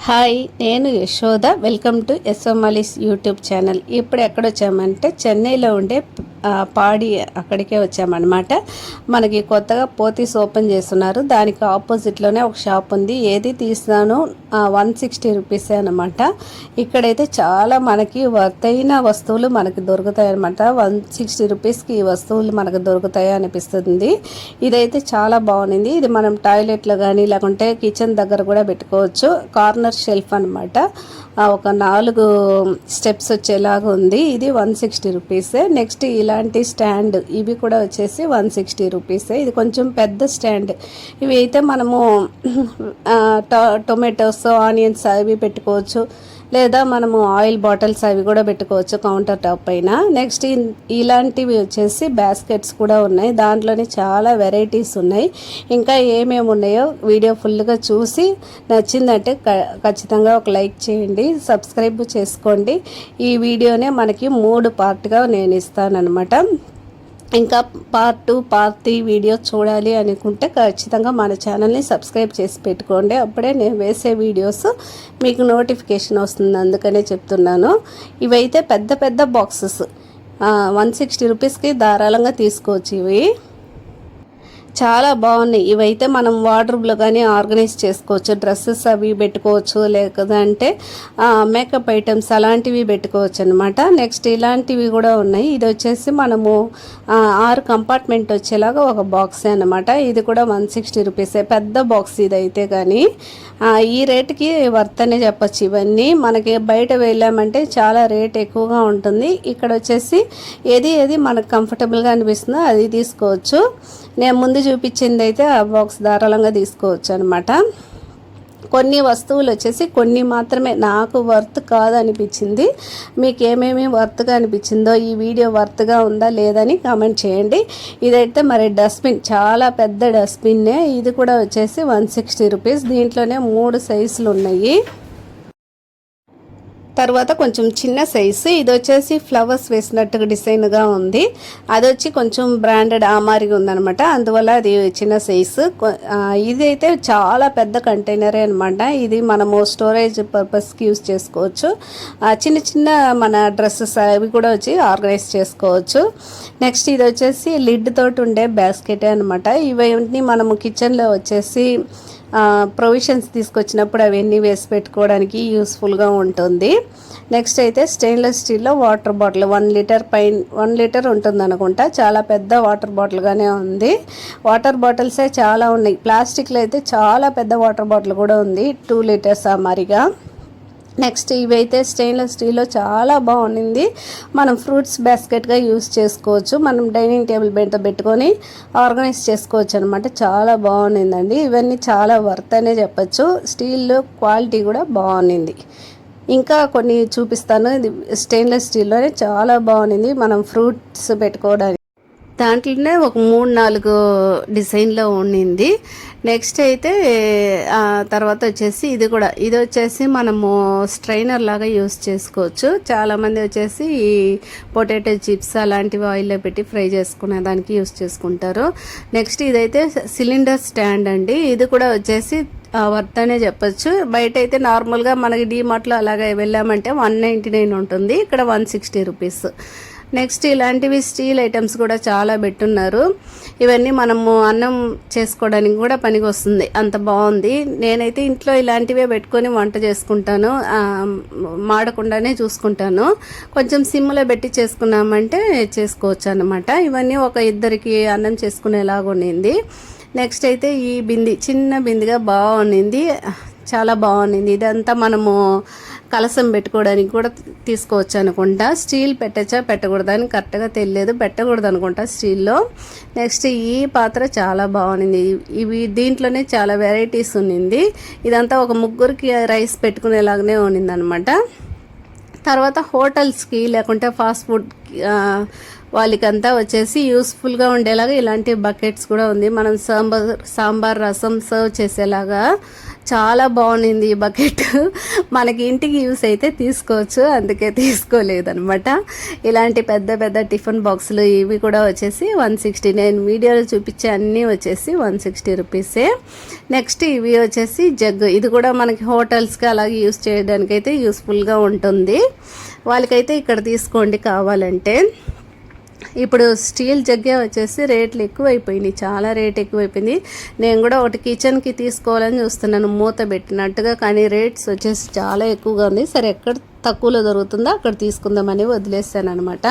Hi, నేను Yashoda. Welcome to SMLS YouTube channel. ఇప్పుడు ఎక్కడొచ్చామంటే చెన్నైలో ఉండే పాడి అక్కడికే వచ్చామన్నమాట. మనకి కొత్తగా పోతీస్ ఓపెన్ చేస్తున్నారు. దానికి ఆపోజిట్లోనే ఒక షాప్ ఉంది. ఏది తీసినాను 160 రూపీసే అనమాట. ఇక్కడైతే చాలా మనకి వర్తైన వస్తువులు మనకి దొరుకుతాయి అనమాట. 160 రూపీస్కి ఈ వస్తువులు మనకు దొరుకుతాయి అనిపిస్తుంది. ఇదైతే చాలా బాగుంది. ఇది మనం టాయిలెట్లో కానీ లేకుంటే కిచెన్ దగ్గర కూడా పెట్టుకోవచ్చు. కార్నర్ షెల్ఫ్ అనమాట. ఒక 4 స్టెప్స్ వచ్చేలాగా ఉంది. ఇది 160 రూపీసే. నెక్స్ట్ ఇలాంటి స్టాండ్ ఇవి కూడా వచ్చేసి 160 రూపీసే. ఇది కొంచెం పెద్ద స్టాండ్. ఇవి అయితే మనము టొమాటోస్, ఆనియన్స్ అవి పెట్టుకోవచ్చు, లేదా మనము ఆయిల్ బాటిల్స్ అవి కూడా పెట్టుకోవచ్చు కౌంటర్ టాప్ పైన. నెక్స్ట్ ఇలాంటివి వచ్చేసి బాస్కెట్స్ కూడా ఉన్నాయి. దాంట్లోనే చాలా వెరైటీస్ ఉన్నాయి. ఇంకా ఏమేమి ఉన్నాయో వీడియో ఫుల్గా చూసి నచ్చిందంటే ఖచ్చితంగా ఒక లైక్ చేయండి, సబ్స్క్రైబ్ చేసుకోండి. ఈ వీడియోనే మనకి 3 పార్ట్గా నేను ఇస్తానన్నమాట. ఇంకా పార్ట్ 2, పార్ట్ 3 వీడియో చూడాలి అనుకుంటే ఖచ్చితంగా మన ఛానల్ని సబ్స్క్రైబ్ చేసి పెట్టుకోండి. అప్పుడే నేను వేసే వీడియోస్ మీకు నోటిఫికేషన్ వస్తుంది, అందుకనే చెప్తున్నాను. ఇవైతే పెద్ద పెద్ద బాక్సెస్ 160 రూపీస్కి ధారాళంగా తీసుకోవచ్చు. ఇవి చాలా బాగున్నాయి. ఇవైతే మనం వార్డ్రోబ్లో కానీ ఆర్గనైజ్ చేసుకోవచ్చు. డ్రెస్సెస్ అవి పెట్టుకోవచ్చు, లేదంటే మేకప్ ఐటమ్స్ అలాంటివి పెట్టుకోవచ్చు అనమాట. నెక్స్ట్ ఇలాంటివి కూడా ఉన్నాయి. ఇది వచ్చేసి మనము 6 కంపార్ట్మెంట్ వచ్చేలాగా ఒక బాక్సే అనమాట. ఇది కూడా 160 రూపీసే. పెద్ద బాక్స్ ఇదైతే కానీ ఈ రేటుకి వర్త్ అనే చెప్పచ్చు. ఇవన్నీ మనకి బయట వెళ్ళామంటే చాలా రేట్ ఎక్కువగా ఉంటుంది. ఇక్కడ వచ్చేసి ఏది మనకు కంఫర్టబుల్గా అనిపిస్తుందో అది తీసుకోవచ్చు. నేను ముందు చూపించింది అయితే ఆ బాక్స్ ధారాళంగా తీసుకోవచ్చు అనమాట. కొన్ని వస్తువులు వచ్చేసి కొన్ని మాత్రమే నాకు వర్త్ కాదు అనిపించింది. మీకు ఏమేమి వర్త్గా అనిపించిందో, ఈ వీడియో వర్త్గా ఉందా లేదని కామెంట్ చేయండి. ఇదైతే మరి డస్ట్బిన్, చాలా పెద్ద డస్ట్బిన్నే. ఇది కూడా వచ్చేసి 160 రూపీస్. దీంట్లోనే 3 సైజులు ఉన్నాయి. తర్వాత కొంచెం చిన్న సైజు, ఇది వచ్చేసి ఫ్లవర్స్ వేసినట్టుగా డిజైన్గా ఉంది. అది వచ్చి కొంచెం బ్రాండెడ్ ఆమారిగా ఉందనమాట, అందువల్ల అది చిన్న సైజు. ఇదైతే చాలా పెద్ద కంటైనరే అనమాట. ఇది మనము స్టోరేజ్ పర్పస్కి యూజ్ చేసుకోవచ్చు. చిన్న చిన్న మన డ్రెస్సెస్ అవి కూడా వచ్చి ఆర్గనైజ్ చేసుకోవచ్చు. నెక్స్ట్ ఇది వచ్చేసి లిడ్ తోటి ఉండే బాస్కెటే అనమాట. ఇవన్నీ మనము కిచెన్లో వచ్చేసి ప్రొవిజన్స్ తీసుకొచ్చినప్పుడు అవన్నీ వేసి పెట్టుకోవడానికి యూస్ఫుల్గా ఉంటుంది. నెక్స్ట్ అయితే స్టెయిన్లెస్ స్టీల్లో వాటర్ బాటిల్ 1 లీటర్ ఉంటుంది అనుకుంటా. చాలా పెద్ద వాటర్ బాటిల్గానే ఉంది. వాటర్ బాటిల్సే చాలా ఉన్నాయి. ప్లాస్టిక్లో అయితే చాలా పెద్ద వాటర్ బాటిల్ కూడా ఉంది, 2 లీటర్స్ మరిగా. నెక్స్ట్ ఇవైతే స్టెయిన్లెస్ స్టీల్లో చాలా బాగుంది. మనం ఫ్రూట్స్ బాస్కెట్గా యూస్ చేసుకోవచ్చు. మనం డైనింగ్ టేబుల్ బెంట పెట్టుకొని ఆర్గనైజ్ చేసుకోవచ్చు అనమాట. చాలా బాగుందండి. ఇవన్నీ చాలా వర్త్ అనే చెప్పచ్చు. స్టీల్ క్వాలిటీ కూడా బాగుంది. ఇంకా కొన్ని చూపిస్తాను. ఇది స్టెయిన్లెస్ స్టీల్లోనే చాలా బాగుంది. మనం ఫ్రూట్స్ పెట్టుకోవడానికి దాంట్లోనే ఒక 3-4 డిజైన్లో ఉండింది. నెక్స్ట్ అయితే తర్వాత వచ్చేసి ఇది వచ్చేసి మనము స్ట్రైనర్ లాగా యూస్ చేసుకోవచ్చు. చాలామంది వచ్చేసి ఈ పొటాటో చిప్స్ అలాంటివి ఆయిల్లో పెట్టి ఫ్రై చేసుకునే దానికి యూస్ చేసుకుంటారు. నెక్స్ట్ ఇదైతే సిలిండర్ స్టాండ్ అండి. ఇది కూడా వచ్చేసి వర్త్ అనే చెప్పచ్చు. బయట అయితే నార్మల్గా మనకి డీమార్ట్లో అలాగే వెళ్ళామంటే 199 ఉంటుంది, ఇక్కడ 160 రూపీస్. నెక్స్ట్ ఇలాంటివి స్టీల్ ఐటమ్స్ కూడా చాలా పెట్టున్నారు. ఇవన్నీ మనము అన్నం చేసుకోవడానికి కూడా పనికి వస్తుంది, అంత బాగుంది. నేనైతే ఇంట్లో ఇలాంటివే పెట్టుకొని వంట చేసుకుంటాను, మాడకుండానే చూసుకుంటాను. కొంచెం సిమ్లో పెట్టి చేసుకున్నామంటే చేసుకోవచ్చు అన్నమాట. ఇవన్నీ ఒక 2కి అన్నం చేసుకునేలాగా ఉన్నింది. నెక్స్ట్ అయితే ఈ బింది, చిన్న బిందిగా బాగుంది, చాలా బాగుంది. ఇదంతా మనము కలసం పెట్టుకోవడానికి కూడా తీసుకోవచ్చు అనుకుంటా. స్టీల్ పెట్టచ్చా పెట్టకూడదు అని కరెక్ట్గా తెలియదు, పెట్టకూడదు అనుకుంటా స్టీల్లో. నెక్స్ట్ ఈ పాత్ర చాలా బాగుంది. ఇవి దీంట్లోనే చాలా వెరైటీస్ ఉన్నింది. ఇదంతా ఒక 3కి రైస్ పెట్టుకునేలాగానే ఉన్నింది అనమాట. తర్వాత హోటల్స్కి లేకుంటే ఫాస్ట్ ఫుడ్ వాళ్ళకంతా వచ్చేసి యూస్ఫుల్గా ఉండేలాగా ఇలాంటి బకెట్స్ కూడా ఉంది. మనం సాంబార్ రసం సర్వ్ చేసేలాగా చాలా బాగుంది ఈ బకెట్. మనకి ఇంటికి యూస్ అయితే తీసుకోవచ్చు, అందుకే తీసుకోలేదనమాట. ఇలాంటి పెద్ద పెద్ద టిఫిన్ బాక్సులు ఇవి కూడా వచ్చేసి 160. నేను వీడియోలో చూపించే అన్నీ వచ్చేసి 160 రూపీసే. నెక్స్ట్ ఇవి వచ్చేసి జగ్. ఇది కూడా మనకి హోటల్స్కి అలాగే యూస్ చేయడానికైతే యూస్ఫుల్గా ఉంటుంది. వాళ్ళకైతే ఇక్కడ తీసుకోండి కావాలంటే. ఇప్పుడు స్టీల్ జగ్గే వచ్చేసి రేట్లు ఎక్కువైపోయినాయి, చాలా రేట్ ఎక్కువైపోయింది. నేను కూడా ఒకటి కిచెన్కి తీసుకోవాలని చూస్తున్నాను మూత పెట్టినట్టుగా, కానీ రేట్స్ వచ్చేసి చాలా ఎక్కువగా ఉంది. సరే ఎక్కడ తక్కువలో దొరుకుతుందో అక్కడ తీసుకుందామని వదిలేసాను అనమాట.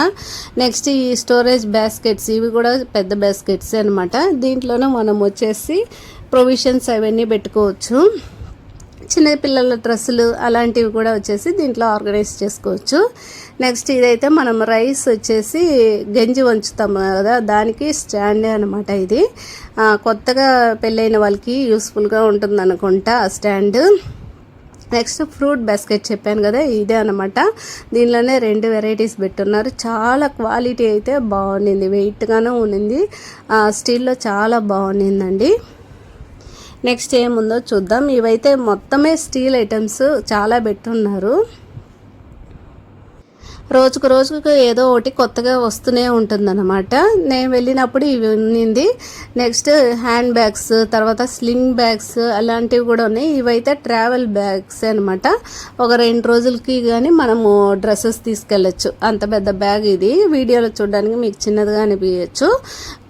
నెక్స్ట్ ఈ స్టోరేజ్ బాస్కెట్స్, ఇవి కూడా పెద్ద బాస్కెట్స్ అనమాట. దీంట్లోనే మనం వచ్చేసి ప్రొవిజన్స్ అవన్నీ పెట్టుకోవచ్చు. చిన్నపిల్లల డ్రెస్సులు అలాంటివి కూడా వచ్చేసి దీంట్లో ఆర్గనైజ్ చేసుకోవచ్చు. నెక్స్ట్ ఇదైతే మనం రైస్ వచ్చేసి గంజి వంచుతాం కదా, దానికి స్టాండే అనమాట. ఇది కొత్తగా పెళ్ళైన వాళ్ళకి యూస్ఫుల్గా ఉంటుంది అనుకుంటా ఆ స్టాండ్. నెక్స్ట్ ఫ్రూట్ బాస్కెట్ చెప్పాను కదా, ఇదే అనమాట. దీనిలోనే 2 వెరైటీస్ పెట్టున్నారు. చాలా క్వాలిటీ అయితే బాగుండింది, వెయిట్గానే ఉండింది, స్టీల్లో చాలా బాగుండిందండి. నెక్స్ట్ ఏముందో చూద్దాం. ఇవైతే మొత్తమే స్టీల్ ఐటమ్స్ చాలా పెట్టున్నారు. రోజుకు ఏదో ఒకటి కొత్తగా వస్తూనే ఉంటుందన్నమాట. నేను వెళ్ళినప్పుడు ఇవి ఉన్నింది. నెక్స్ట్ హ్యాండ్ బ్యాగ్స్, తర్వాత స్లింగ్ బ్యాగ్స్ అలాంటివి కూడా ఉన్నాయి. ఇవైతే ట్రావెల్ బ్యాగ్స్ అనమాట. ఒక 2 రోజులకి కానీ మనము డ్రెస్సెస్ తీసుకెళ్ళచ్చు, అంత పెద్ద బ్యాగ్ ఇది. వీడియోలో చూడడానికి మీకు చిన్నదిగా అనిపించచ్చు,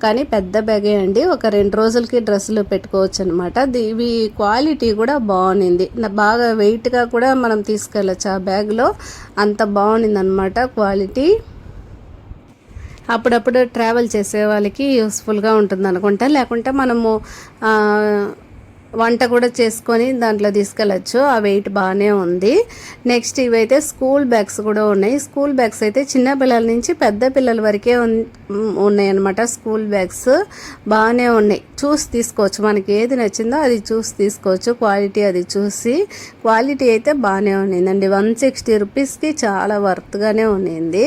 కానీ పెద్ద బ్యాగే అండి. ఒక 2 రోజులకి డ్రెస్సులు పెట్టుకోవచ్చు అనమాట. ఇవి క్వాలిటీ కూడా బాగుంది, బాగా వెయిట్గా కూడా మనం తీసుకెళ్ళచ్చు ఆ బ్యాగ్లో, అంత బాగుంది అనమాట క్వాలిటీ. అప్పుడప్పుడు ట్రావెల్ చేసే వాళ్ళకి యూస్ఫుల్గా ఉంటుంది అనుకుంటా. లేకుంటే మనము వంట కూడా చేసుకొని దాంట్లో తీసుకెళ్ళచ్చు, ఆ వెయిట్ బాగానే ఉంది. నెక్స్ట్ ఇవైతే స్కూల్ బ్యాగ్స్ కూడా ఉన్నాయి. స్కూల్ బ్యాగ్స్ అయితే చిన్న పిల్లల నుంచి పెద్ద పిల్లల వరకే ఉన్నాయి అన్నమాట. స్కూల్ బ్యాగ్స్ బాగానే ఉన్నాయి, చూసి తీసుకోవచ్చు. మనకి ఏది నచ్చిందో అది చూసి తీసుకోవచ్చు. క్వాలిటీ అది చూసి, క్వాలిటీ అయితే బాగానే ఉన్నిందండి. 160 రూపీస్కి చాలా వర్త్గానే ఉన్నింది.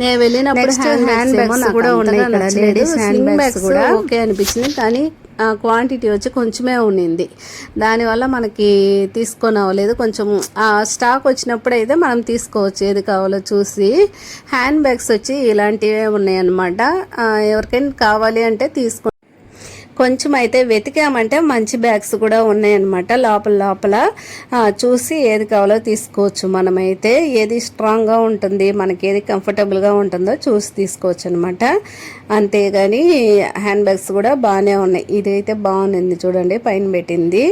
నేను వెళ్ళినప్పుడు హ్యాండ్ బ్యాగ్స్ కూడా ఉన్నాయి ఇక్కడ, లేడీస్ హ్యాండ్ బ్యాగ్స్ కూడా ఓకే అనిపించింది, కానీ క్వాంటిటీ వచ్చి కొంచెమే ఉన్నింది. దానివల్ల మనకి తీసుకొని అవ్వలేదు. కొంచెం స్టాక్ వచ్చినప్పుడు అయితే మనం తీసుకోవచ్చు ఏది కావాలో చూసి. హ్యాండ్ బ్యాగ్స్ వచ్చి ఇలాంటివే ఉన్నాయి అన్నమాట. ఎవరికైనా కావాలి అంటే తీసుకో. కొంచెం అయితే వెతికామంటే మంచి బ్యాగ్స్ కూడా ఉన్నాయన్నమాట. లోపల చూసి ఏది కావాలో తీసుకోవచ్చు. మనమైతే ఏది స్ట్రాంగ్గా ఉంటుంది, మనకి ఏది కంఫర్టబుల్గా ఉంటుందో చూసి తీసుకోవచ్చు అనమాట. అంతేగాని హ్యాండ్ బ్యాగ్స్ కూడా బాగానే ఉన్నాయి. ఇదైతే బాగుంది చూడండి, పైన పెట్టింది.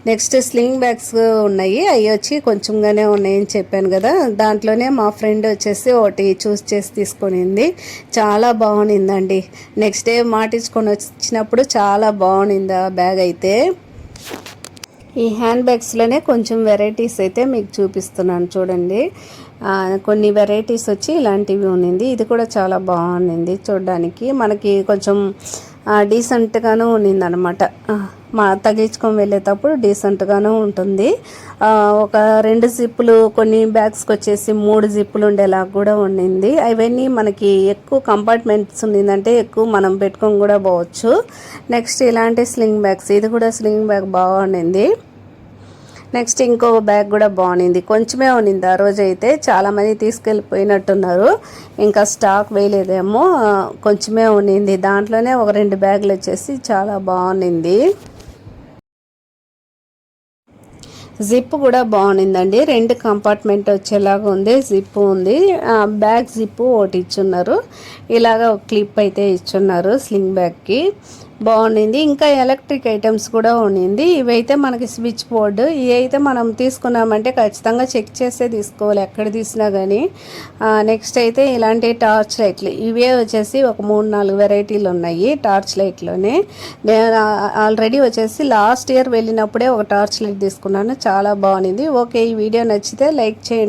నెక్స్ట్ స్లింగ్ బ్యాగ్స్ ఉన్నాయి, అవి వచ్చి కొంచెంగానే ఉన్నాయని చెప్పాను కదా. దాంట్లోనే మా ఫ్రెండ్ వచ్చేసి ఒకటి చూస్ చేసి తీసుకొనింది, చాలా బాగుండిందండి. నెక్స్ట్ డే మాటించుకొని వచ్చినప్పుడు చాలా బాగుండింది ఆ బ్యాగ్ అయితే. ఈ హ్యాండ్ బ్యాగ్స్లోనే కొంచెం వెరైటీస్ అయితే మీకు చూపిస్తున్నాను చూడండి. కొన్ని వెరైటీస్ వచ్చి ఇలాంటివి ఉన్నింది. ఇది కూడా చాలా బాగుంది చూడడానికి, మనకి కొంచెం డీసెంట్గాను ఉన్నింది అనమాట. తగిలించుకొని వెళ్ళేటప్పుడు డీసెంట్గాను ఉంటుంది. ఒక 2 జిప్పులు, కొన్ని బ్యాగ్స్కి వచ్చేసి 3 జిప్పులు ఉండేలా కూడా ఉండింది. అవన్నీ మనకి ఎక్కువ కంపార్ట్మెంట్స్ ఉన్నిందంటే ఎక్కువ మనం పెట్టుకొని కూడా పోవచ్చు. నెక్స్ట్ ఇలాంటి స్లింగ్ బ్యాగ్స్, ఇది కూడా స్లింగ్ బ్యాగ్ బాగుండింది. నెక్స్ట్ ఇంకో బ్యాగ్ కూడా బాగుంది, కొంచెమే ఉన్నింది ఆ రోజు అయితే. చాలామంది తీసుకెళ్ళిపోయినట్టున్నారు, ఇంకా స్టాక్ వేయలేదేమో, కొంచెమే ఉన్నింది. దాంట్లోనే ఒక 2 బ్యాగులు వచ్చేసి చాలా బాగుంది. జిప్ కూడా బాగుందండి, 2 కంపార్ట్మెంట్ వచ్చేలాగా ఉంది. జిప్ ఉంది, బ్యాగ్ జిప్ ఒకటి ఇచ్చున్నారు. ఇలాగ ఒక క్లిప్ అయితే ఇచ్చున్నారు స్లింగ్ బ్యాగ్కి, బాగుంది. ఇంకా ఎలక్ట్రిక్ ఐటమ్స్ కూడా ఉన్నింది. ఇవైతే మనకి స్విచ్ బోర్డు, ఇవి అయితే మనం తీసుకున్నామంటే ఖచ్చితంగా చెక్ చేసే తీసుకోవాలి ఎక్కడ తీసినా కానీ. నెక్స్ట్ అయితే ఇలాంటి టార్చ్ లైట్లు, ఇవే వచ్చేసి ఒక 3-4 వెరైటీలు ఉన్నాయి టార్చ్ లైట్లోనే. నేను ఆల్రెడీ వచ్చేసి లాస్ట్ ఇయర్ వెళ్ళినప్పుడే ఒక టార్చ్ లైట్ తీసుకున్నాను, చాలా బాగుంది. ఓకే, ఈ వీడియో నచ్చితే లైక్ చేయండి.